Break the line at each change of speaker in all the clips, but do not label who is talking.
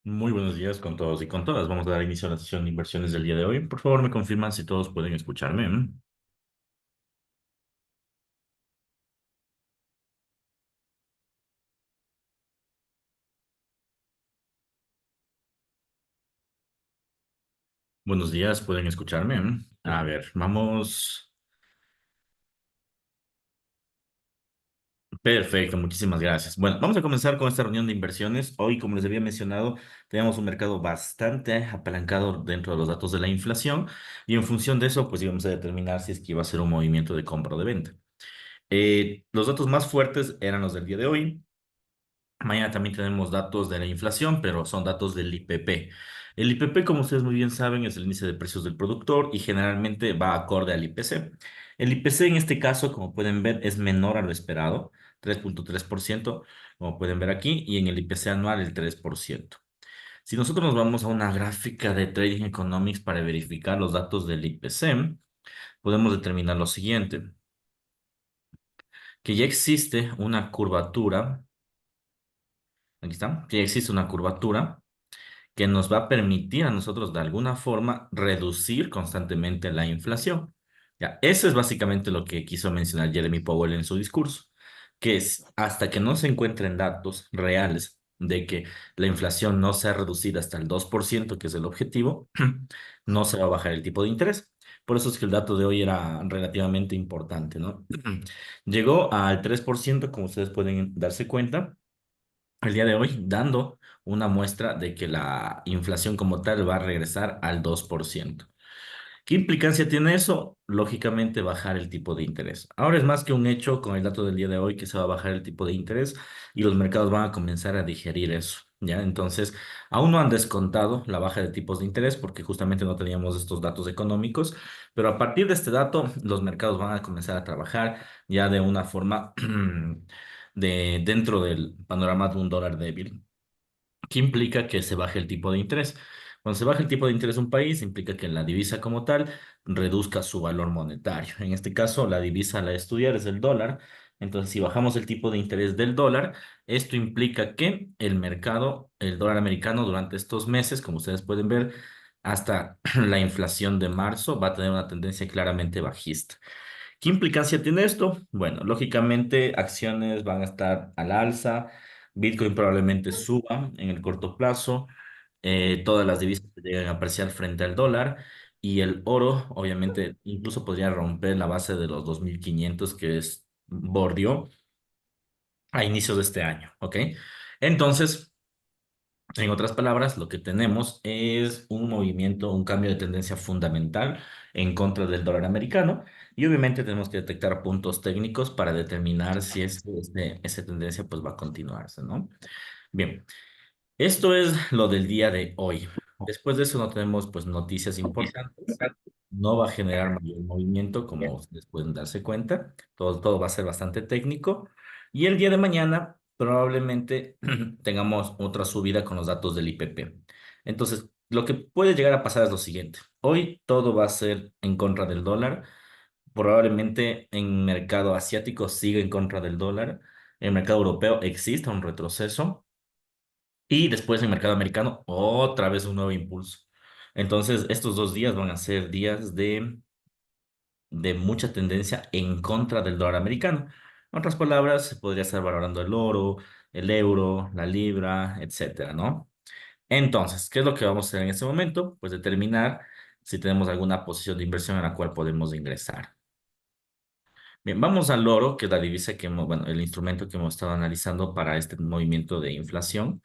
Muy buenos días con todos y con todas. Vamos a dar inicio a la sesión de inversiones del día de hoy. Por favor, me confirman si todos pueden escucharme. Buenos días, ¿pueden escucharme? A ver, vamos. Perfecto, muchísimas gracias. Bueno, vamos a comenzar con esta reunión de inversiones. Hoy, como les había mencionado, tenemos un mercado bastante apalancado dentro de los datos de la inflación y en función de eso, pues íbamos a determinar si es que iba a ser un movimiento de compra o de venta. Los datos más fuertes eran los del día de hoy. Mañana también tenemos datos de la inflación, pero son datos del IPP. El IPP, como ustedes muy bien saben, es el índice de precios del productor y generalmente va acorde al IPC. El IPC en este caso, como pueden ver, es menor a lo esperado, 3,3%, como pueden ver aquí, y en el IPC anual el 3%. Si nosotros nos vamos a una gráfica de Trading Economics para verificar los datos del IPC, podemos determinar lo siguiente, que ya existe una curvatura, aquí está, que ya existe una curvatura que nos va a permitir a nosotros de alguna forma reducir constantemente la inflación. Ya, eso es básicamente lo que quiso mencionar Jeremy Powell en su discurso, que es hasta que no se encuentren datos reales de que la inflación no sea reducida hasta el 2%, que es el objetivo, no se va a bajar el tipo de interés. Por eso es que el dato de hoy era relativamente importante, ¿no? Llegó al 3%, como ustedes pueden darse cuenta el día de hoy, dando una muestra de que la inflación como tal va a regresar al 2%. ¿Qué implicancia tiene eso? Lógicamente bajar el tipo de interés. Ahora es más que un hecho con el dato del día de hoy que se va a bajar el tipo de interés y los mercados van a comenzar a digerir eso, ¿ya? Entonces, aún no han descontado la baja de tipos de interés porque justamente no teníamos estos datos económicos, pero a partir de este dato, los mercados van a comenzar a trabajar ya de una forma dentro del panorama de un dólar débil. ¿Qué implica que se baje el tipo de interés? Cuando se baja el tipo de interés de un país, implica que la divisa como tal reduzca su valor monetario. En este caso, la divisa a la de estudiar es el dólar. Entonces, si bajamos el tipo de interés del dólar, esto implica que el mercado, el dólar americano, durante estos meses, como ustedes pueden ver, hasta la inflación de marzo, va a tener una tendencia claramente bajista. ¿Qué implicancia tiene esto? Bueno, lógicamente acciones van a estar al alza, Bitcoin probablemente suba en el corto plazo, todas las divisas se llegan a apreciar frente al dólar y el oro obviamente incluso podría romper la base de los 2.500 que es bordeó a inicios de este año, ¿ok? Entonces, en otras palabras, lo que tenemos es un movimiento, un cambio de tendencia fundamental en contra del dólar americano y obviamente tenemos que detectar puntos técnicos para determinar si es que esa tendencia pues va a continuarse, ¿no? Bien, esto es lo del día de hoy. Después de eso no tenemos pues noticias importantes. No va a generar mayor movimiento, como ustedes pueden darse cuenta. Todo va a ser bastante técnico. Y el día de mañana probablemente tengamos otra subida con los datos del IPP. Entonces, lo que puede llegar a pasar es lo siguiente. Hoy todo va a ser en contra del dólar. Probablemente en mercado asiático siga en contra del dólar. En mercado europeo exista un retroceso. Y después en el mercado americano, otra vez un nuevo impulso. Entonces, estos 2 días van a ser días de mucha tendencia en contra del dólar americano. En otras palabras, se podría estar valorando el oro, el euro, la libra, etcétera, ¿no? Entonces, ¿qué es lo que vamos a hacer en este momento? Pues determinar si tenemos alguna posición de inversión en la cual podemos ingresar. Bien, vamos al oro, que es la divisa que hemos, bueno, el instrumento que hemos estado analizando para este movimiento de inflación.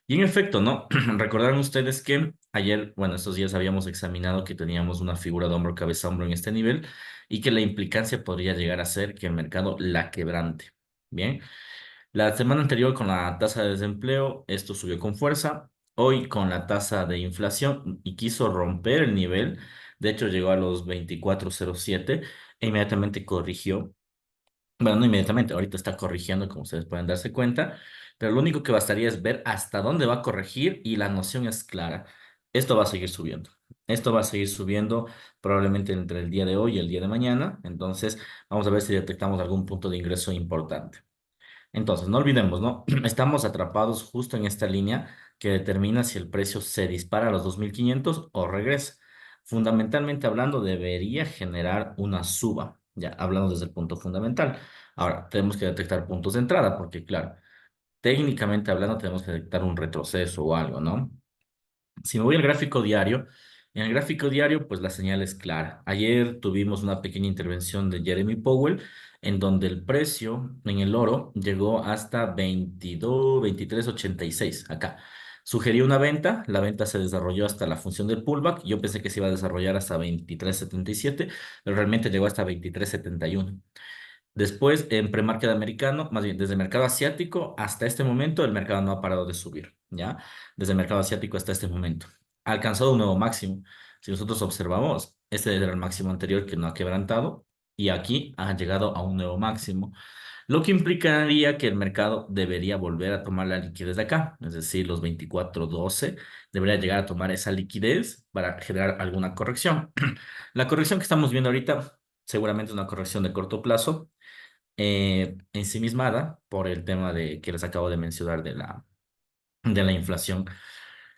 Y en efecto, ¿no? Recordaron ustedes que ayer, bueno, estos días habíamos examinado que teníamos una figura de hombro, cabeza, hombro en este nivel y que la implicancia podría llegar a ser que el mercado la quebrante. Bien, la semana anterior con la tasa de desempleo, esto subió con fuerza. Hoy con la tasa de inflación y quiso romper el nivel. De hecho, llegó a los 24,07 e inmediatamente corrigió. Bueno, no inmediatamente, ahorita está corrigiendo, como ustedes pueden darse cuenta, pero lo único que bastaría es ver hasta dónde va a corregir y la noción es clara. Esto va a seguir subiendo. Esto va a seguir subiendo probablemente entre el día de hoy y el día de mañana. Entonces, vamos a ver si detectamos algún punto de ingreso importante. Entonces, no olvidemos, ¿no? Estamos atrapados justo en esta línea que determina si el precio se dispara a los 2.500 o regresa. Fundamentalmente hablando, debería generar una suba, ya hablando desde el punto fundamental. Ahora, tenemos que detectar puntos de entrada, porque claro, técnicamente hablando, tenemos que detectar un retroceso o algo, ¿no? Si me voy al gráfico diario, en el gráfico diario, pues la señal es clara. Ayer tuvimos una pequeña intervención de Jeremy Powell, en donde el precio en el oro llegó hasta 22, 23,86 acá. Sugerí una venta, la venta se desarrolló hasta la función del pullback. Yo pensé que se iba a desarrollar hasta 23,77, pero realmente llegó hasta 23,71. Después, en premarket americano, más bien desde el mercado asiático hasta este momento, el mercado no ha parado de subir, ¿ya? Desde el mercado asiático hasta este momento. Ha alcanzado un nuevo máximo. Si nosotros observamos, este era el máximo anterior que no ha quebrantado y aquí ha llegado a un nuevo máximo, lo que implicaría que el mercado debería volver a tomar la liquidez de acá, es decir, los 24,12 debería llegar a tomar esa liquidez para generar alguna corrección. La corrección que estamos viendo ahorita seguramente es una corrección de corto plazo ensimismada por el tema de que les acabo de mencionar de la inflación.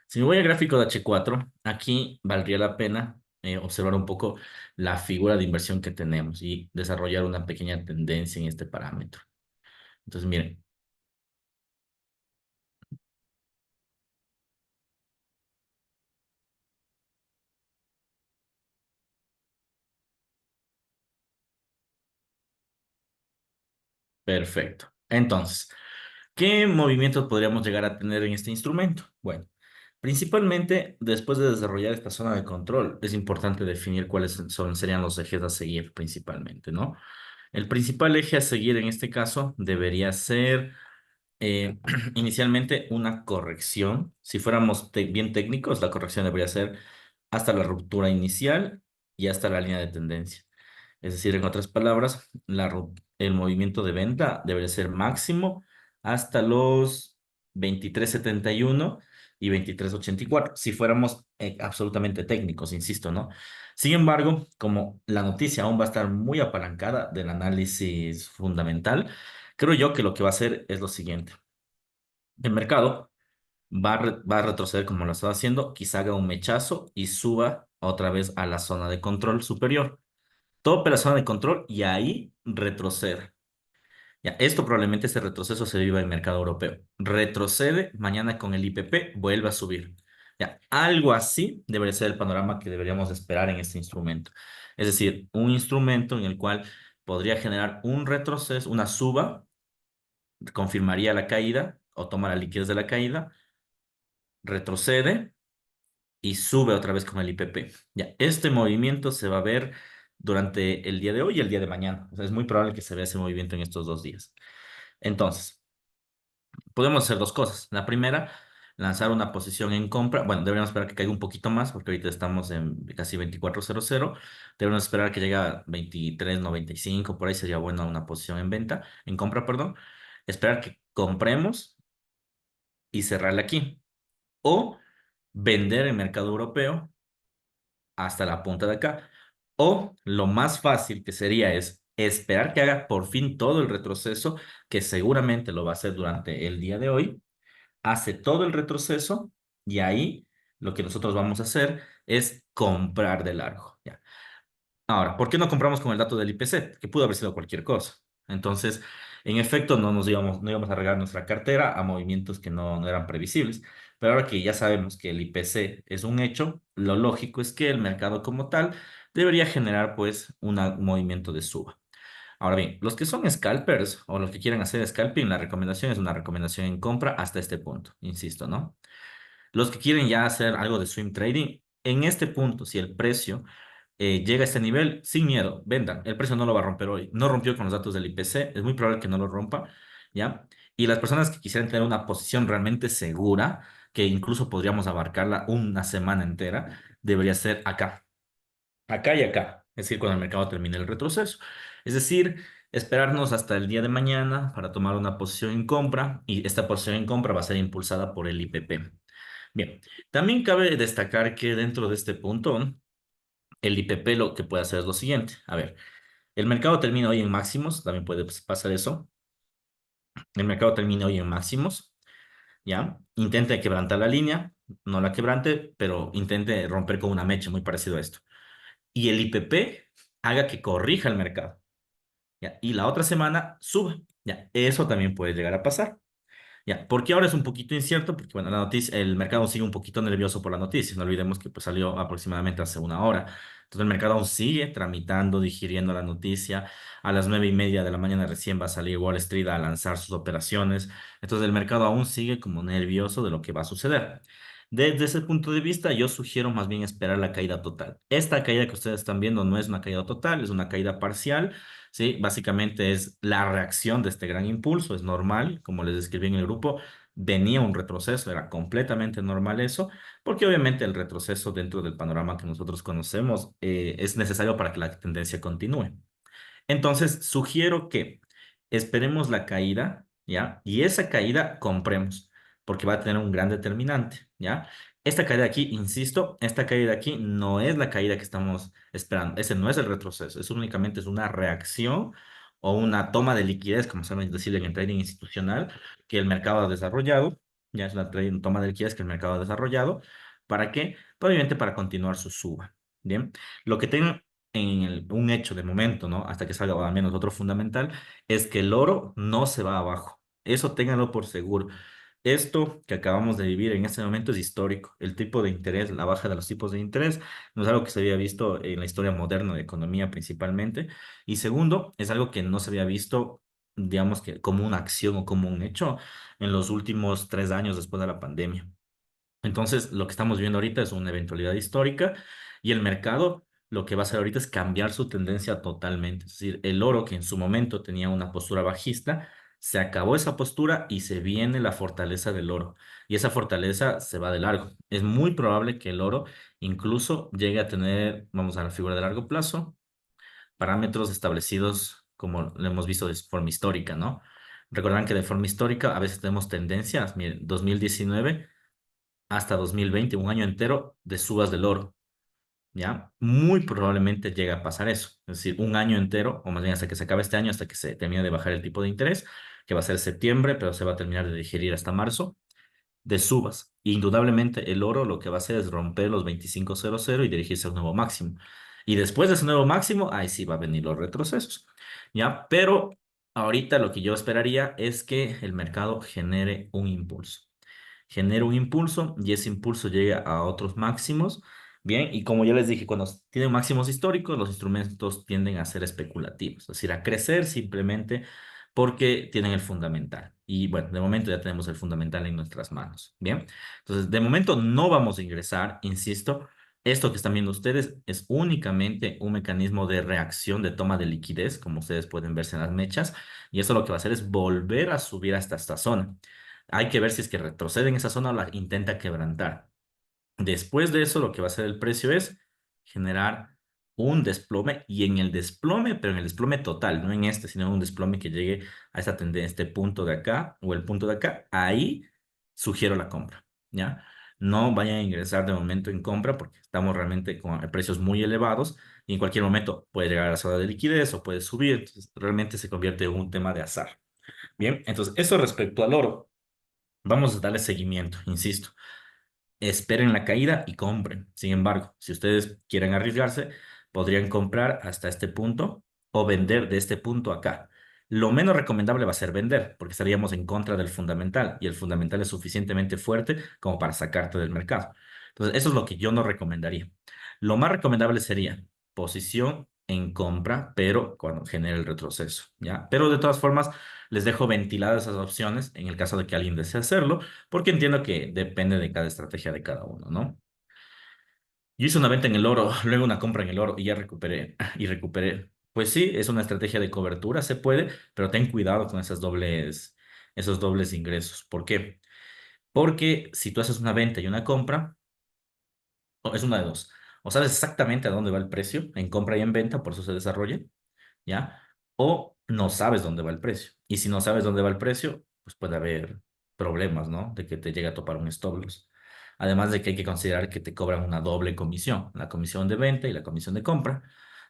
Si me voy al gráfico de H4, aquí valdría la pena observar un poco la figura de inversión que tenemos y desarrollar una pequeña tendencia en este parámetro. Entonces, miren, perfecto. Entonces, ¿qué movimientos podríamos llegar a tener en este instrumento? Bueno, principalmente después de desarrollar esta zona de control, es importante definir serían los ejes a seguir principalmente, ¿no? El principal eje a seguir en este caso debería ser inicialmente una corrección. Si fuéramos bien técnicos, la corrección debería ser hasta la ruptura inicial y hasta la línea de tendencia. Es decir, en otras palabras, el movimiento de venta debería ser máximo hasta los 23,71 y 23,84, si fuéramos absolutamente técnicos, insisto, ¿no? Sin embargo, como la noticia aún va a estar muy apalancada del análisis fundamental, creo yo que lo que va a hacer es lo siguiente. El mercado va a retroceder como lo está haciendo, quizá haga un mechazo y suba otra vez a la zona de control superior. Tope la zona de control y ahí retrocede. Ya, esto probablemente ese retroceso se viva en el mercado europeo. Retrocede, mañana con el IPP vuelve a subir. Ya, algo así debería ser el panorama que deberíamos esperar en este instrumento. Es decir, un instrumento en el cual podría generar un retroceso, una suba, confirmaría la caída o toma la liquidez de la caída, retrocede y sube otra vez con el IPP. Ya, este movimiento se va a ver durante el día de hoy y el día de mañana. O sea, es muy probable que se vea ese movimiento en estos 2 días. Entonces, podemos hacer dos cosas. La primera, lanzar una posición en compra. Bueno, deberíamos esperar que caiga un poquito más porque ahorita estamos en casi 24,00. Debemos esperar que llegue a 23,95. Por ahí sería buena una posición en venta, en compra, perdón. Esperar que compremos y cerrarla aquí. O vender en mercado europeo hasta la punta de acá. O lo más fácil que sería es esperar que haga por fin todo el retroceso, que seguramente lo va a hacer durante el día de hoy, hace todo el retroceso y ahí lo que nosotros vamos a hacer es comprar de largo. ¿Ya? Ahora, ¿por qué no compramos con el dato del IPC? Que pudo haber sido cualquier cosa. Entonces, en efecto, no íbamos a regalar nuestra cartera a movimientos que no eran previsibles. Pero ahora que ya sabemos que el IPC es un hecho, lo lógico es que el mercado como tal debería generar pues un movimiento de suba. Ahora bien, los que son scalpers o los que quieren hacer scalping, la recomendación es una recomendación en compra hasta este punto, insisto, ¿no? Los que quieren ya hacer algo de swing trading, en este punto, si el precio llega a este nivel, sin miedo, vendan. El precio no lo va a romper hoy. No rompió con los datos del IPC, es muy probable que no lo rompa, ¿ya? Y las personas que quisieran tener una posición realmente segura, que incluso podríamos abarcarla una semana entera, debería ser acá, acá y acá. Es decir, cuando el mercado termine el retroceso. Es decir, esperarnos hasta el día de mañana para tomar una posición en compra y esta posición en compra va a ser impulsada por el IPP. Bien, también cabe destacar que dentro de este punto, el IPP lo que puede hacer es lo siguiente. A ver, el mercado termina hoy en máximos, también puede pasar eso. El mercado termina hoy en máximos. ¿ya? Intente quebrantar la línea, no la quebrante, pero intente romper con una mecha, muy parecido a esto. Y el IPP haga que corrija el mercado, ¿ya? Y la otra semana suba, ¿ya? Eso también puede llegar a pasar. Ya, porque ahora es un poquito incierto, porque bueno, la noticia, el mercado sigue un poquito nervioso por la noticia. No olvidemos que pues, salió aproximadamente hace una hora. Entonces el mercado aún sigue tramitando, digiriendo la noticia. A las 9:30 de la mañana recién va a salir Wall Street a lanzar sus operaciones. Entonces el mercado aún sigue como nervioso de lo que va a suceder. Desde ese punto de vista, yo sugiero más bien esperar la caída total. Esta caída que ustedes están viendo no es una caída total, es una caída parcial. Sí, básicamente es la reacción de este gran impulso, es normal, como les describí en el grupo, venía un retroceso, era completamente normal eso, porque obviamente el retroceso dentro del panorama que nosotros conocemos es necesario para que la tendencia continúe. Entonces, sugiero que esperemos la caída, ¿ya? Y esa caída compremos, porque va a tener un gran determinante, ¿ya? Esta caída aquí, insisto, esta caída aquí no es la caída que estamos esperando. Ese no es el retroceso, eso únicamente es una reacción o una toma de liquidez, como sabemos decir en el trading institucional, que el mercado ha desarrollado, ya es una toma de liquidez que el mercado ha desarrollado. ¿Para qué? Obviamente para continuar su suba. Bien, lo que tengo un hecho de momento, ¿no? Hasta que salga al menos otro fundamental, es que el oro no se va abajo. Eso ténganlo por seguro. Esto que acabamos de vivir en este momento es histórico. El tipo de interés, la baja de los tipos de interés, no es algo que se había visto en la historia moderna de economía principalmente. Y segundo, es algo que no se había visto, digamos que como una acción o como un hecho en los últimos 3 años después de la pandemia. Entonces, lo que estamos viendo ahorita es una eventualidad histórica y el mercado lo que va a hacer ahorita es cambiar su tendencia totalmente. Es decir, el oro que en su momento tenía una postura bajista, se acabó esa postura y se viene la fortaleza del oro. Y esa fortaleza se va de largo. Es muy probable que el oro incluso llegue a tener, vamos a la figura de largo plazo, parámetros establecidos como lo hemos visto de forma histórica, ¿no? Recordarán que de forma histórica a veces tenemos tendencias. Miren, 2019 hasta 2020, un año entero de subas del oro, ¿ya? Muy probablemente llegue a pasar eso, es decir, un año entero, o más bien hasta que se acabe este año, hasta que se termine de bajar el tipo de interés, que va a ser septiembre, pero se va a terminar de digerir hasta marzo, de subas. Indudablemente el oro lo que va a hacer es romper los 25.00 y dirigirse a un nuevo máximo. Y después de ese nuevo máximo, ahí sí va a venir los retrocesos, ¿ya? Pero ahorita lo que yo esperaría es que el mercado genere un impulso, genera un impulso y ese impulso llega a otros máximos. Bien, y como ya les dije, cuando tienen máximos históricos, los instrumentos tienden a ser especulativos, es decir, a crecer simplemente porque tienen el fundamental. Y bueno, de momento ya tenemos el fundamental en nuestras manos. Bien, entonces de momento no vamos a ingresar, insisto. Esto que están viendo ustedes es únicamente un mecanismo de reacción de toma de liquidez, como ustedes pueden verse en las mechas, y eso lo que va a hacer es volver a subir hasta esta zona. Hay que ver si es que retrocede en esa zona o la intenta quebrantar. Después de eso, lo que va a hacer el precio es generar un desplome y en el desplome, pero en el desplome total, no en este, sino en un desplome que llegue a esta tendencia, este punto de acá o el punto de acá, ahí sugiero la compra, ¿ya? No vayan a ingresar de momento en compra porque estamos realmente con precios muy elevados y en cualquier momento puede llegar a la zona de liquidez o puede subir, entonces realmente se convierte en un tema de azar. Bien, entonces eso respecto al oro. Vamos a darle seguimiento, insisto. Esperen la caída y compren. Sin embargo, si ustedes quieren arriesgarse, podrían comprar hasta este punto o vender de este punto acá. Lo menos recomendable va a ser vender, porque estaríamos en contra del fundamental y el fundamental es suficientemente fuerte como para sacarte del mercado. Entonces, eso es lo que yo no recomendaría. Lo más recomendable sería posición en compra, pero cuando genere el retroceso, ¿ya? Pero de todas formas, les dejo ventiladas esas opciones en el caso de que alguien desee hacerlo porque entiendo que depende de cada estrategia de cada uno, ¿no? Yo hice una venta en el oro, luego una compra en el oro y ya recuperé, y recuperé. Pues sí, es una estrategia de cobertura, se puede, pero ten cuidado con esos dobles ingresos. ¿Por qué? Porque si tú haces una venta y una compra, es una de dos. O sabes exactamente a dónde va el precio, en compra y en venta, por eso se desarrolla, ¿ya? O no sabes dónde va el precio. Y si no sabes dónde va el precio, pues puede haber problemas, ¿no? De que te llegue a topar un stop loss. Además de que hay que considerar que te cobran una doble comisión, la comisión de venta y la comisión de compra,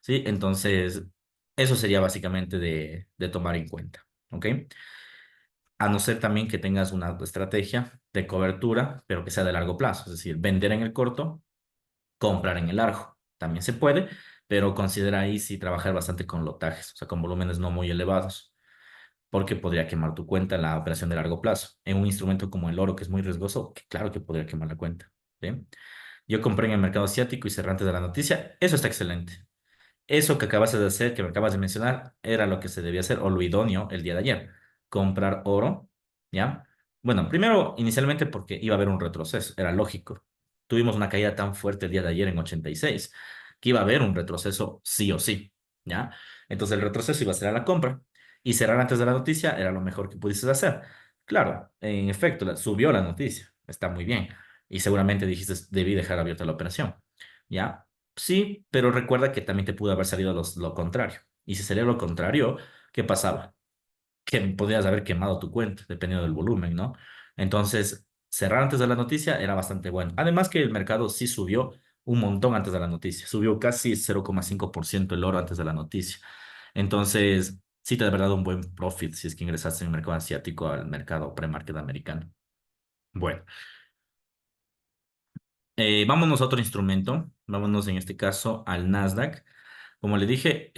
¿sí? Entonces, eso sería básicamente de tomar en cuenta, ¿ok? A no ser también que tengas una estrategia de cobertura, pero que sea de largo plazo, es decir, vender en el corto, comprar en el largo. También se puede, pero considera ahí sí trabajar bastante con lotajes, o sea, con volúmenes no muy elevados, porque podría quemar tu cuenta en la operación de largo plazo. En un instrumento como el oro, que es muy riesgoso, que claro que podría quemar la cuenta. ¿Sí? Yo compré en el mercado asiático y cerré antes de la noticia. Eso está excelente. Eso que acabas de hacer, que me acabas de mencionar, era lo que se debía hacer, o lo idóneo el día de ayer. Comprar oro, ¿ya? Bueno, primero, inicialmente porque iba a haber un retroceso, era lógico. Tuvimos una caída tan fuerte el día de ayer en 86, que iba a haber un retroceso sí o sí, ¿ya? Entonces el retroceso iba a ser a la compra. Y cerrar antes de la noticia era lo mejor que pudieses hacer. Claro, en efecto, subió la noticia, está muy bien. Y seguramente dijiste, debí dejar abierta la operación, ¿ya? Sí, pero recuerda que también te pudo haber salido lo contrario. Y si salía lo contrario, ¿qué pasaba? Que podrías haber quemado tu cuenta, dependiendo del volumen, ¿no? Entonces, cerrar antes de la noticia era bastante bueno. Además que el mercado sí subió un montón antes de la noticia. Subió casi 0,5% el oro antes de la noticia. Entonces, sí te ha dado un buen profit si es que ingresaste en el mercado asiático al mercado pre-market americano. Bueno. Vámonos a otro instrumento. Vámonos en este caso al Nasdaq. Como les dije,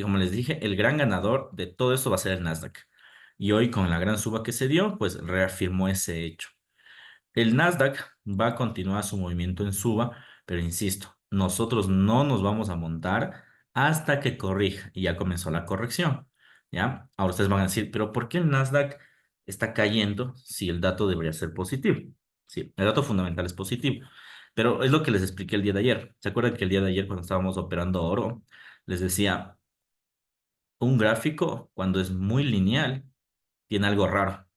el gran ganador de todo esto va a ser el Nasdaq. Y hoy con la gran suba que se dio, pues reafirmó ese hecho. El Nasdaq va a continuar su movimiento en suba, pero insisto, nosotros no nos vamos a montar hasta que corrija y ya comenzó la corrección, ¿ya? Ahora ustedes van a decir, pero ¿por qué el Nasdaq está cayendo si el dato debería ser positivo? Sí, el dato fundamental es positivo, pero es lo que les expliqué el día de ayer. ¿Se acuerdan que el día de ayer cuando estábamos operando oro, les decía, un gráfico cuando es muy lineal tiene algo raro?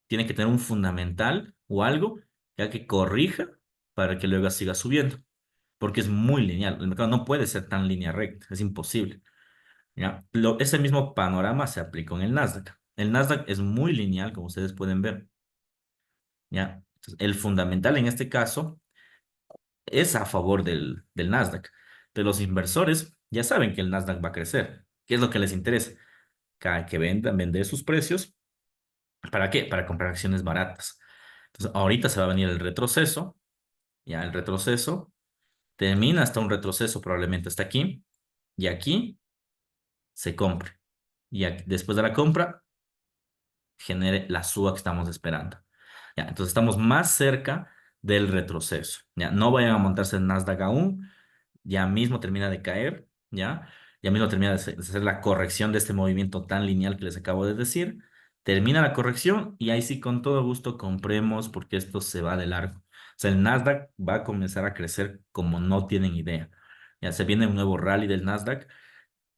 Tiene que tener un fundamental o algo que haga que corrija para que luego siga subiendo, porque es muy lineal. El mercado no puede ser tan línea recta, es imposible. ¿Ya? Ese mismo panorama se aplicó en el Nasdaq. El Nasdaq es muy lineal, como ustedes pueden ver. ¿Ya? Entonces, el fundamental en este caso es a favor del Nasdaq, pero los inversores ya saben que el Nasdaq va a crecer. ¿Qué es lo que les interesa? Que vendan, vender sus precios. ¿Para qué? Para comprar acciones baratas. Entonces, ahorita se va a venir el retroceso. Ya el retroceso termina hasta un retroceso probablemente hasta aquí, y aquí se compra. Y después de la compra genere la suba que estamos esperando. Ya, entonces estamos más cerca del retroceso. Ya, no vayan a montarse en Nasdaq aún, ya mismo termina de caer, ya, ya mismo termina de hacer la corrección de este movimiento tan lineal que les acabo de decir. Termina la corrección y ahí sí con todo gusto compremos porque esto se va de largo. O sea, el Nasdaq va a comenzar a crecer como no tienen idea. Ya se viene un nuevo rally del Nasdaq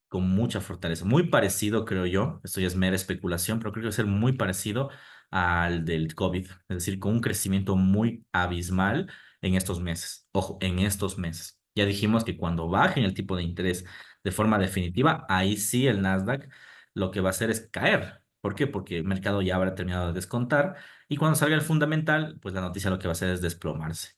con mucha fortaleza. Muy parecido, creo yo, esto ya es mera especulación, pero creo que va a ser muy parecido al del COVID, es decir, con un crecimiento muy abismal en estos meses. Ojo, en estos meses. Ya dijimos que cuando bajen el tipo de interés de forma definitiva, ahí sí el Nasdaq lo que va a hacer es caer. ¿Por qué? Porque el mercado ya habrá terminado de descontar y cuando salga el fundamental, pues la noticia lo que va a hacer es desplomarse.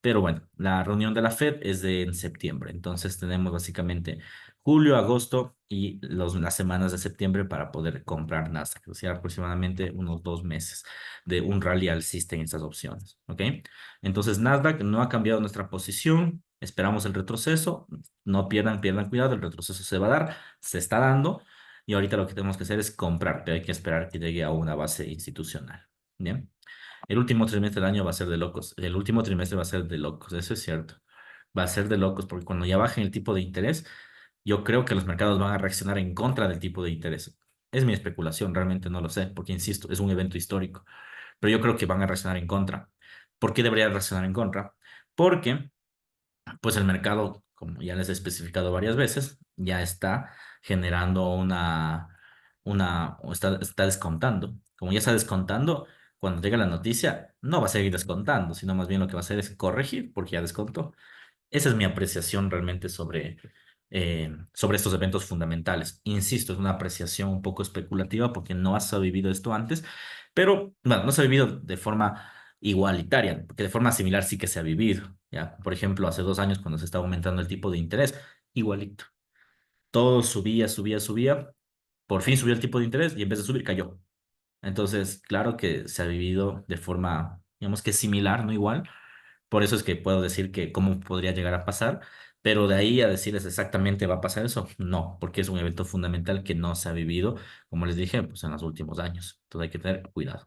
Pero bueno, la reunión de la Fed es en septiembre, entonces tenemos básicamente julio, agosto y las semanas de septiembre para poder comprar Nasdaq, o sea, aproximadamente unos 2 meses de un rally alcista en estas opciones, ¿ok? Entonces Nasdaq no ha cambiado nuestra posición, esperamos el retroceso, no pierdan cuidado, el retroceso se va a dar, se está dando y ahorita lo que tenemos que hacer es comprar, pero hay que esperar que llegue a una base institucional, ¿bien? El último trimestre del año va a ser de locos. El último trimestre va a ser de locos, eso es cierto. Va a ser de locos porque cuando ya bajen el tipo de interés, yo creo que los mercados van a reaccionar en contra del tipo de interés. Es mi especulación, realmente no lo sé, porque insisto, es un evento histórico, pero yo creo que van a reaccionar en contra. ¿Por qué debería reaccionar en contra? Porque pues el mercado, como ya les he especificado varias veces, ya está generando o está descontando. Como ya está descontando, cuando llega la noticia, no va a seguir descontando, sino más bien lo que va a hacer es corregir porque ya descontó. Esa es mi apreciación realmente sobre estos eventos fundamentales. Insisto, es una apreciación un poco especulativa porque no has vivido esto antes, pero bueno, no se ha vivido de forma igualitaria, porque de forma similar sí que se ha vivido. ¿Ya? Por ejemplo, hace 2 años cuando se estaba aumentando el tipo de interés, igualito. Todo subía, subía, subía. Por fin subió el tipo de interés y en vez de subir cayó. Entonces, claro que se ha vivido de forma digamos que es similar, no igual. Por eso es que puedo decir que cómo podría llegar a pasar, pero de ahí a decirles exactamente va a pasar eso, no, porque es un evento fundamental que no se ha vivido, como les dije, pues en los últimos años. Entonces hay que tener cuidado.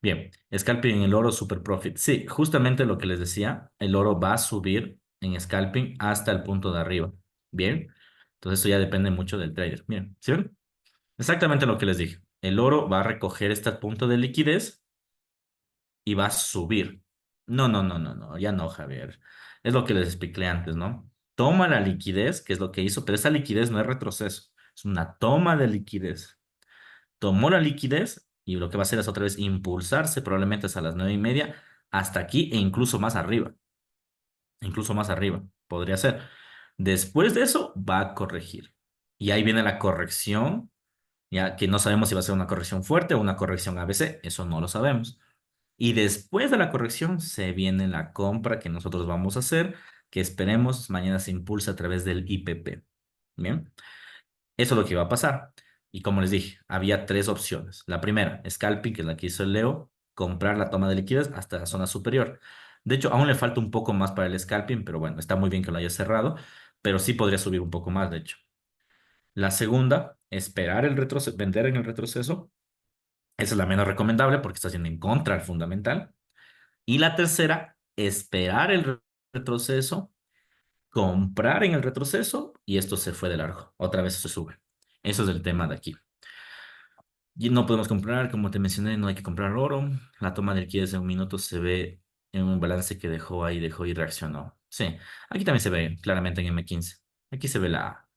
Bien, scalping en el oro super profit. Sí, justamente lo que les decía, el oro va a subir en scalping hasta el punto de arriba. Bien, entonces eso ya depende mucho del trader. Bien, ¿sí ven? Exactamente lo que les dije. El oro va a recoger este punto de liquidez y va a subir. No, no, no, no, no, ya no, Javier. Es lo que les expliqué antes, ¿no? Toma la liquidez, que es lo que hizo, pero esa liquidez no es retroceso, es una toma de liquidez. Tomó la liquidez y lo que va a hacer es otra vez impulsarse, probablemente hasta las 9:30, hasta aquí e incluso más arriba, podría ser. Después de eso va a corregir. Y ahí viene la corrección, ya que no sabemos si va a ser una corrección fuerte o una corrección ABC, eso no lo sabemos. Y después de la corrección se viene la compra que nosotros vamos a hacer, que esperemos mañana se impulsa a través del IPP. Bien, eso es lo que iba a pasar. Y como les dije, había tres opciones. La primera, scalping, que es la que hizo el Leo, comprar la toma de liquidez hasta la zona superior. De hecho, aún le falta un poco más para el scalping, pero bueno, está muy bien que lo haya cerrado, pero sí podría subir un poco más, de hecho. La segunda, esperar el retroceso, vender en el retroceso. Esa es la menos recomendable porque está haciendo en contra al fundamental. Y la tercera, esperar el retroceso, comprar en el retroceso y esto se fue de largo. Otra vez se sube. Eso es el tema de aquí. Y no podemos comprar, como te mencioné, no hay que comprar oro. La toma de liquidez en un minuto se ve en un balance que dejó ahí, dejó y reaccionó. Sí, aquí también se ve claramente en M15. Aquí se ve la,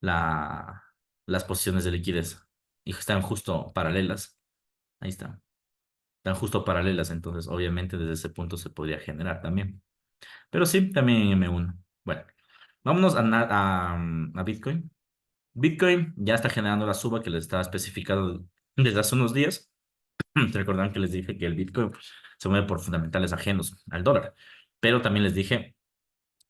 las posiciones de liquidez y están justo paralelas. Ahí está. Están justo paralelas, entonces obviamente desde ese punto se podría generar también. Pero sí, también en M1. Bueno, vámonos a Bitcoin. Bitcoin ya está generando la suba que les estaba especificado desde hace unos días. ¿Se recordan que les dije que el Bitcoin se mueve por fundamentales ajenos al dólar? Pero también les dije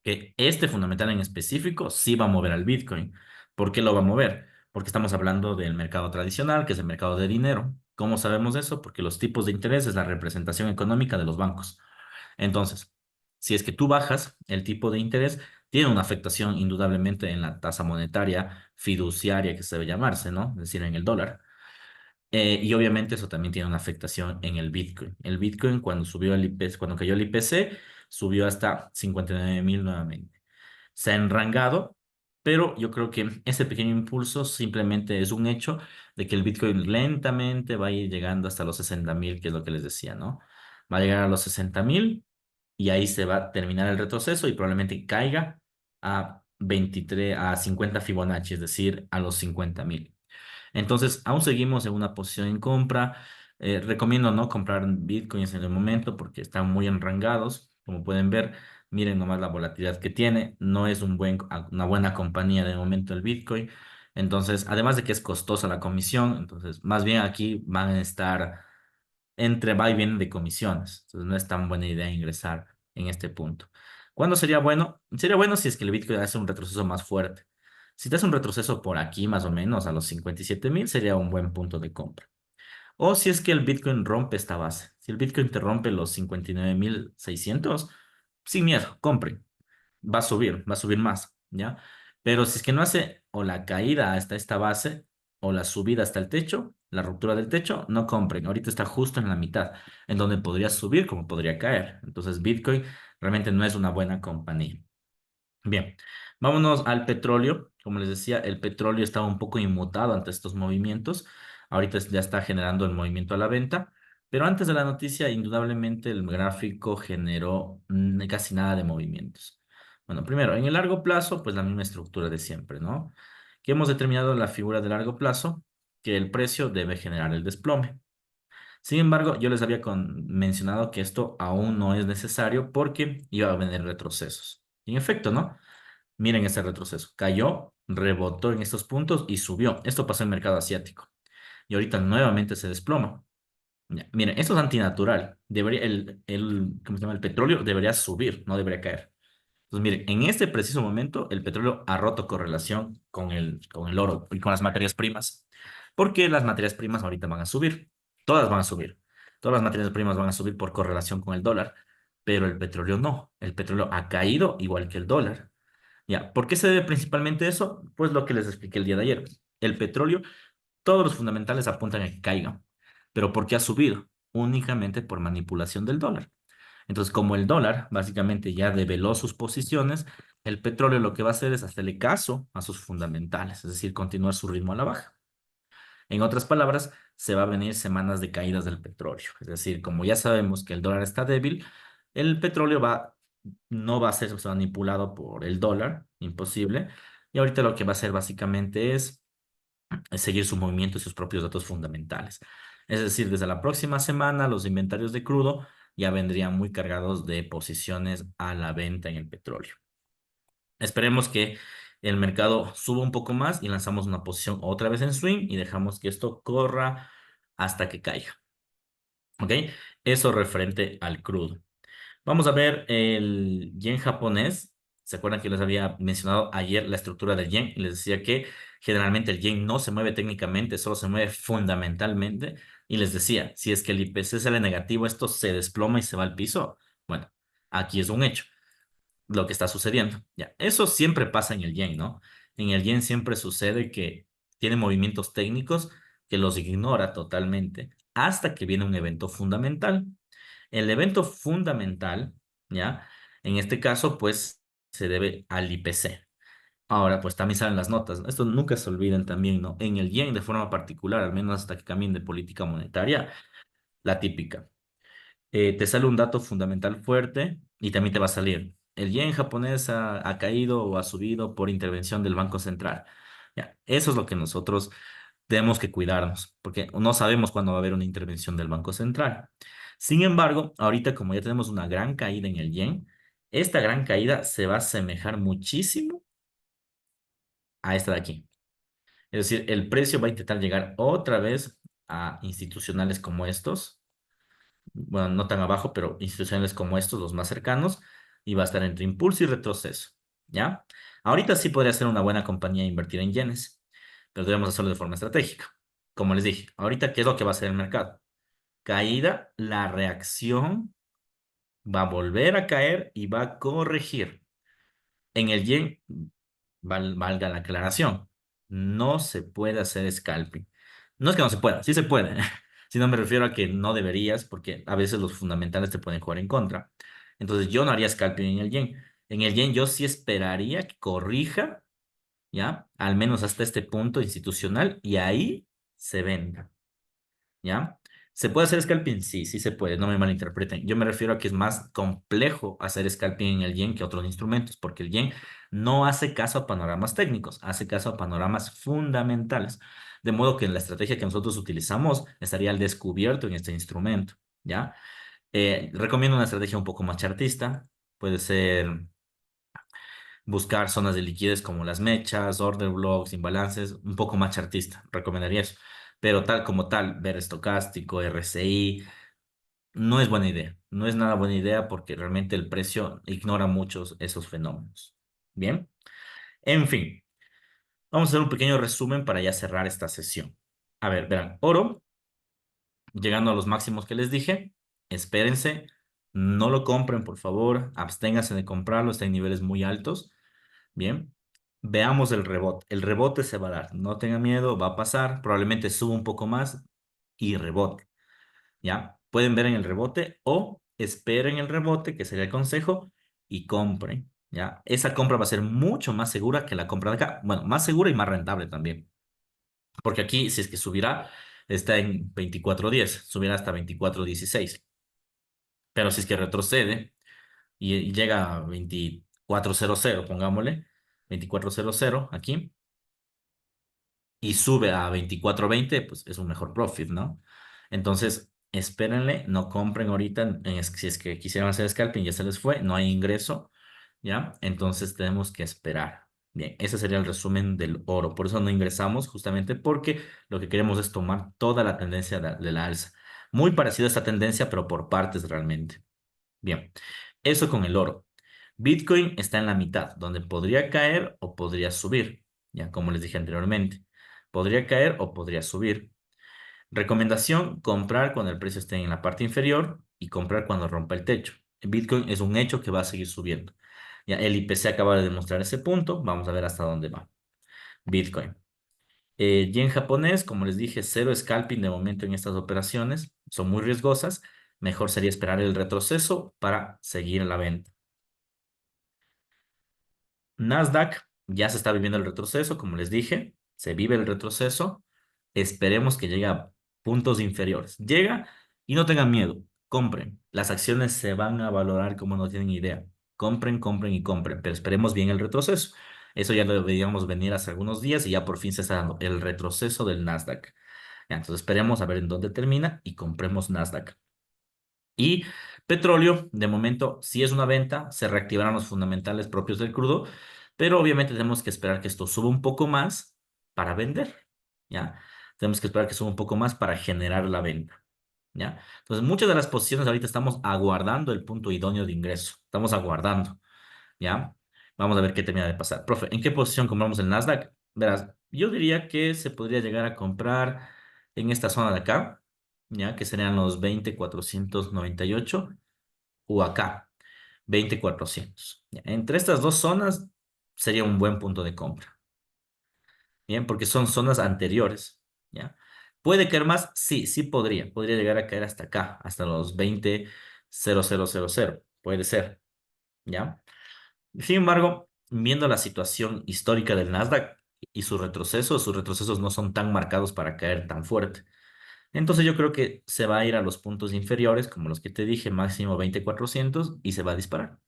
que este fundamental en específico sí va a mover al Bitcoin. ¿Por qué lo va a mover? Porque estamos hablando del mercado tradicional, que es el mercado de dinero. ¿Cómo sabemos eso? Porque los tipos de interés es la representación económica de los bancos. Entonces, si es que tú bajas el tipo de interés, tiene una afectación indudablemente en la tasa monetaria fiduciaria que se debe llamarse, ¿no? Es decir, en el dólar. Y obviamente eso también tiene una afectación en el Bitcoin. El Bitcoin cuando subió el IPC, cuando cayó el IPC, subió hasta 59.000 nuevamente. Se ha enrangado, pero yo creo que ese pequeño impulso simplemente es un hecho de que el Bitcoin lentamente va a ir llegando hasta los 60.000, que es lo que les decía, ¿no? Va a llegar a los 60.000 y ahí se va a terminar el retroceso y probablemente caiga a 23, a 50 Fibonacci, es decir, a los 50.000. Entonces, aún seguimos en una posición en compra. Recomiendo no comprar bitcoins en el momento porque están muy enrangados. Como pueden ver, miren nomás la volatilidad que tiene. No es una buena compañía de momento el Bitcoin. Entonces, además de que es costosa la comisión, entonces más bien aquí van a estar entre va y viene de comisiones. Entonces, no es tan buena idea ingresar en este punto. ¿Cuándo sería bueno? Sería bueno si es que el Bitcoin hace un retroceso más fuerte. Si te hace un retroceso por aquí, más o menos, a los 57.000, sería un buen punto de compra. O si es que el Bitcoin rompe esta base. Si el Bitcoin te rompe los 59.600, sin miedo, compren. Va a subir más, ¿ya? Pero si es que no hace o la caída hasta esta base o la subida hasta el techo, la ruptura del techo, no compren. Ahorita está justo en la mitad, en donde podría subir como podría caer. Entonces, Bitcoin realmente no es una buena compañía. Bien, vámonos al petróleo. Como les decía, el petróleo estaba un poco inmutado ante estos movimientos. Ahorita ya está generando el movimiento a la venta. Pero antes de la noticia, indudablemente el gráfico generó casi nada de movimientos. Bueno, primero, en el largo plazo, pues la misma estructura de siempre, ¿no? Que hemos determinado en la figura de largo plazo que el precio debe generar el desplome. Sin embargo, yo les había mencionado que esto aún no es necesario porque iba a venir retrocesos. Y en efecto, ¿no? Miren ese retroceso. Cayó, rebotó en estos puntos y subió. Esto pasó en el mercado asiático. Y ahorita nuevamente se desploma. Ya, miren, esto es antinatural. ¿Cómo se llama? El petróleo debería subir, no debería caer. Entonces, miren, en este preciso momento el petróleo ha roto correlación con el oro y con las materias primas. Porque las materias primas ahorita van a subir. Todas van a subir. Todas las materias primas van a subir por correlación con el dólar, pero el petróleo no. El petróleo ha caído igual que el dólar. Ya, ¿por qué se debe principalmente eso? Pues lo que les expliqué el día de ayer. El petróleo, todos los fundamentales apuntan a que caiga. ¿Pero por qué ha subido? Únicamente por manipulación del dólar. Entonces, como el dólar básicamente ya develó sus posiciones, el petróleo lo que va a hacer es hacerle caso a sus fundamentales, es decir, continuar su ritmo a la baja. En otras palabras, se va a venir semanas de caídas del petróleo. Es decir, como ya sabemos que el dólar está débil, el petróleo no va a ser manipulado por el dólar, imposible. Y ahorita lo que va a hacer básicamente es seguir su movimiento y sus propios datos fundamentales. Es decir, desde la próxima semana los inventarios de crudo ya vendrían muy cargados de posiciones a la venta en el petróleo. Esperemos que el mercado suba un poco más y lanzamos una posición otra vez en swing y dejamos que esto corra hasta que caiga. ¿Ok? Eso referente al crudo. Vamos a ver el yen japonés. ¿Se acuerdan que les había mencionado ayer la estructura del yen? Y les decía que generalmente el yen no se mueve técnicamente, solo se mueve fundamentalmente. Y les decía, si es que el IPC sale negativo, esto se desploma y se va al piso. Bueno, aquí es un hecho lo que está sucediendo. Ya, eso siempre pasa en el yen, ¿no? En el yen siempre sucede que tiene movimientos técnicos que los ignora totalmente hasta que viene un evento fundamental. El evento fundamental, ¿ya? En este caso, pues, se debe al IPC. Ahora, pues también salen las notas, ¿no? Esto nunca se olviden también, ¿no? En el yen, de forma particular, al menos hasta que cambien de política monetaria, la típica te sale un dato fundamental fuerte y también te va a salir. El yen japonés ha caído o ha subido por intervención del Banco Central. Ya, eso es lo que nosotros tenemos que cuidarnos, porque no sabemos cuándo va a haber una intervención del Banco Central. Sin embargo, ahorita como ya tenemos una gran caída en el yen, esta gran caída se va a asemejar muchísimo a esta de aquí. Es decir, el precio va a intentar llegar otra vez a institucionales como estos, bueno, no tan abajo, pero institucionales como estos, los más cercanos, y va a estar entre impulso y retroceso, ¿ya? Ahorita sí podría ser una buena compañía invertir en yenes, pero debemos hacerlo de forma estratégica. Como les dije, ahorita, ¿qué es lo que va a hacer el mercado? Caída, la reacción va a volver a caer y va a corregir. En el yen, valga la aclaración, no se puede hacer scalping. No es que no se pueda, sí se puede. Si no me refiero a que no deberías, porque a veces los fundamentales te pueden jugar en contra. Entonces yo no haría scalping en el yen. En el yen yo sí esperaría que corrija, ¿ya? Al menos hasta este punto institucional y ahí se venda. ¿Ya? ¿Se puede hacer scalping? Sí, sí se puede, no me malinterpreten. Yo me refiero a que es más complejo hacer scalping en el yen que otros instrumentos, porque el yen no hace caso a panoramas técnicos, hace caso a panoramas fundamentales. De modo que la estrategia que nosotros utilizamos estaría al descubierto en este instrumento, ¿ya? Recomiendo una estrategia un poco más chartista, puede ser buscar zonas de liquidez como las mechas, order blocks, imbalances, un poco más chartista, recomendaría eso. Pero tal como tal, ver estocástico, RSI, no es buena idea. No es nada buena idea porque realmente el precio ignora muchos esos fenómenos. Bien, en fin, vamos a hacer un pequeño resumen para ya cerrar esta sesión. A ver, verán, oro, llegando a los máximos que les dije, espérense, no lo compren, por favor, absténganse de comprarlo, está en niveles muy altos. Bien, veamos el rebote. El rebote se va a dar, no tengan miedo, va a pasar, probablemente suba un poco más y rebote, ¿ya? Pueden ver en el rebote o esperen el rebote, que sería el consejo, y compren, ¿ya? Esa compra va a ser mucho más segura que la compra de acá. Bueno, más segura y más rentable también, porque aquí, si es que subirá, está en 24.10, subirá hasta 24.16. Pero si es que retrocede y llega a 24.00, pongámosle, 24.00 aquí y sube a 24.20, pues es un mejor profit, ¿no? Entonces, espérenle, no compren ahorita, si es que quisieran hacer scalping, ya se les fue, no hay ingreso, ¿ya? Entonces tenemos que esperar. Bien, ese sería el resumen del oro. Por eso no ingresamos, justamente porque lo que queremos es tomar toda la tendencia de la alza. Muy parecida a esta tendencia, pero por partes realmente. Bien, eso con el oro. Bitcoin está en la mitad, donde podría caer o podría subir, ya como les dije anteriormente. Podría caer o podría subir. Recomendación, comprar cuando el precio esté en la parte inferior y comprar cuando rompa el techo. Bitcoin es un hecho que va a seguir subiendo. Ya el IPC acaba de demostrar ese punto. Vamos a ver hasta dónde va. Bitcoin. Yen japonés, como les dije, cero scalping de momento en estas operaciones. Son muy riesgosas. Mejor sería esperar el retroceso para seguir en la venta. Nasdaq ya se está viviendo el retroceso, como les dije, se vive el retroceso. Esperemos que llegue a puntos inferiores. Llega y no tengan miedo, compren. Las acciones se van a valorar como no tienen idea. Compren, compren y compren, pero esperemos bien el retroceso. Eso ya lo veíamos venir hace algunos días y ya por fin se está dando el retroceso del Nasdaq. Ya, entonces esperemos a ver en dónde termina y compremos Nasdaq. Y petróleo, de momento, si es una venta, se reactivarán los fundamentales propios del crudo, pero obviamente tenemos que esperar que esto suba un poco más para vender, ¿ya? Tenemos que esperar que suba un poco más para generar la venta, ¿ya? Entonces, muchas de las posiciones ahorita estamos aguardando el punto idóneo de ingreso, estamos aguardando, ¿ya? Vamos a ver qué termina de pasar. Profe, ¿en qué posición compramos el Nasdaq? Verás, yo diría que se podría llegar a comprar en esta zona de acá, ¿ya? Que serían los 20,498 o acá, 20,400. ¿Ya? Entre estas dos zonas sería un buen punto de compra, ¿bien? Porque son zonas anteriores, ¿ya? ¿Puede caer más? Sí, sí podría. Podría llegar a caer hasta acá, hasta los 20,000. Puede ser, ¿ya? Sin embargo, viendo la situación histórica del Nasdaq y sus retrocesos no son tan marcados para caer tan fuerte. Entonces yo creo que se va a ir a los puntos inferiores, como los que te dije, máximo 20,400 y se va a disparar.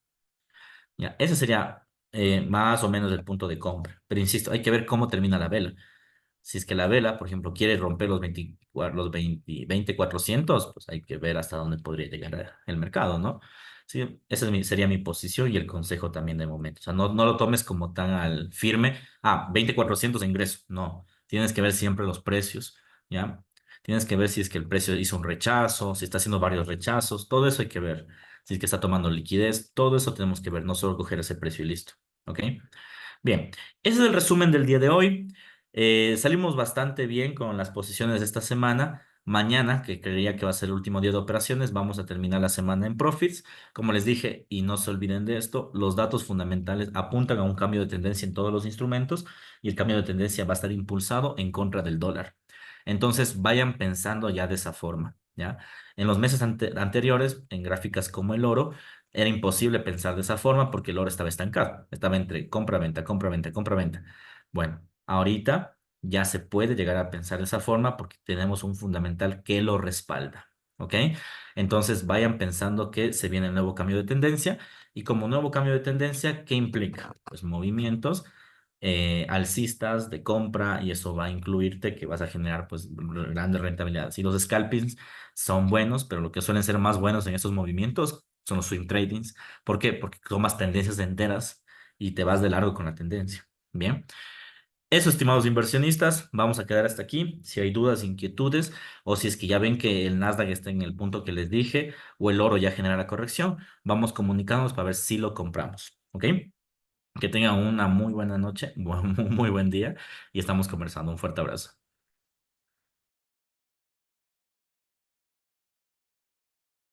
Ya, ese sería más o menos el punto de compra. Pero insisto, hay que ver cómo termina la vela. Si es que la vela, por ejemplo, quiere romper los 20,400, pues hay que ver hasta dónde podría llegar el mercado, ¿no? Sí, esa sería mi posición y el consejo también de momento. O sea, no lo tomes como tan al firme. 20,400 de ingreso. No, tienes que ver siempre los precios, ¿ya? Tienes que ver si es que el precio hizo un rechazo, si está haciendo varios rechazos, todo eso hay que ver. Si es que está tomando liquidez, todo eso tenemos que ver, no solo coger ese precio y listo, ¿ok? Bien, ese es el resumen del día de hoy. Salimos bastante bien con las posiciones de esta semana. Mañana, que creía que va a ser el último día de operaciones, vamos a terminar la semana en profits. Como les dije, y no se olviden de esto, los datos fundamentales apuntan a un cambio de tendencia en todos los instrumentos y el cambio de tendencia va a estar impulsado en contra del dólar. Entonces, vayan pensando ya de esa forma, ¿ya? En los meses anteriores, en gráficas como el oro, era imposible pensar de esa forma porque el oro estaba estancado, estaba entre compra-venta, compra-venta, compra-venta. Bueno, ahorita ya se puede llegar a pensar de esa forma porque tenemos un fundamental que lo respalda, ¿ok? Entonces vayan pensando que se viene el nuevo cambio de tendencia y como nuevo cambio de tendencia, ¿qué implica? Pues movimientos alcistas de compra y eso va a incluirte que vas a generar pues grandes rentabilidades. Y los scalpings son buenos, pero lo que suelen ser más buenos en esos movimientos son los swing tradings. ¿Por qué? Porque tomas tendencias enteras y te vas de largo con la tendencia. Bien. Eso, estimados inversionistas, vamos a quedar hasta aquí. Si hay dudas, inquietudes, o si es que ya ven que el Nasdaq está en el punto que les dije, o el oro ya genera la corrección, vamos comunicándonos para ver si lo compramos. ¿Ok? Que tengan una muy buena noche, muy buen día y estamos conversando. Un fuerte abrazo.